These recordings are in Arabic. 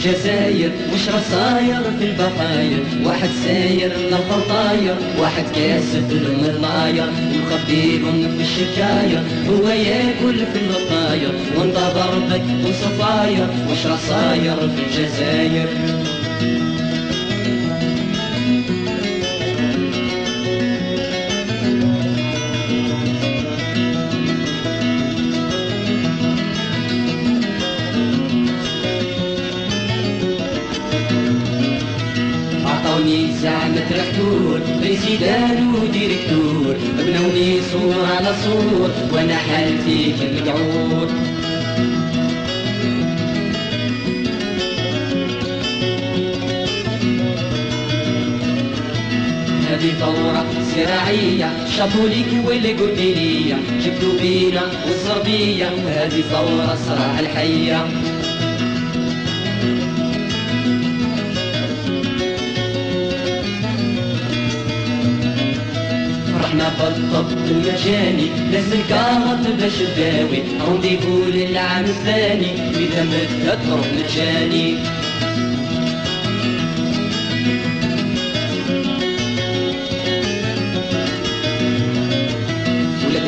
الجزائر، وش رصاير في البحاير، واحد ساير للخطاير، واحد كاسب الملاير ومخبيهم في الشكاير، هو ياكل في الطاير وانت ضربك وصفاير، وش رصاير في الجزائر. عطاوني زعمة رحتور بريزيدان وديريكتور، بناوني صور على صور وانا حالتي كالقعور. هذه ثورة زراعية شطوا ليك والقديرية، جبتوا بينا والصربية، وهذه ثورة صراع الحية. فرحنا بالطب المجاني، ناس الكامط باش تداوي، رونديفو للعام الثاني إذا مت تروح مجاني.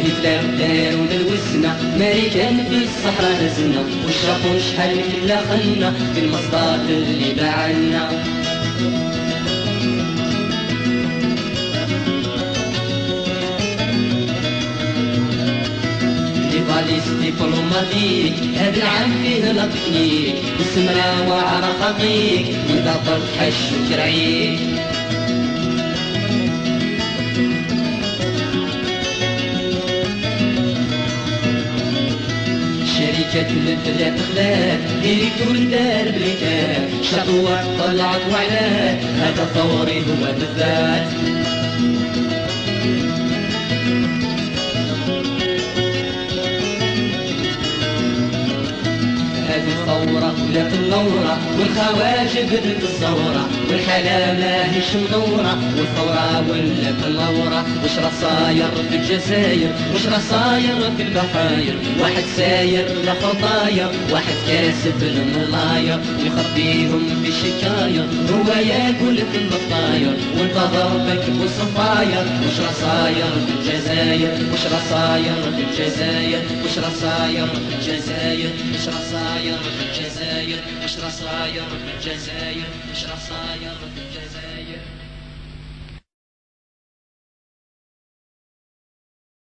هتلر دارون الوسنة، ماريكان في الصحراء هزنا، وشرفوا شحال كلا خلنا في المصدات اللي باعنا. ليفاليس ديبلوماتيك، هذا العام فيه لا تكنيك، السمرة وعرى خطيك، إذا طرت حش وكرعيك. شركة البلاد خلات، ديريكتور دار بليكات، شطوات طلعت وعلات، هذا ثوري هو بالذات. هذه الثورة ولات النورة، والخواجب بدت الثورة، والحلا ماهيش منورة، والثورة ولات النورة. وش رصاير في الجزائر، وش رصاير في البحاير، واحد ساير لخطاير، واحد كاسب الملاير ويخبيهم في الشكاير، هو ياكل في البطاير وانت ضربك بالصفاير. وش رصاير في الجزائر، وش رصاير في الجزائر، وش رصاير في الجزائر، وش رصاير في الجزائر، وش رصاير في الجزائر، وش رصاير في الجزائر.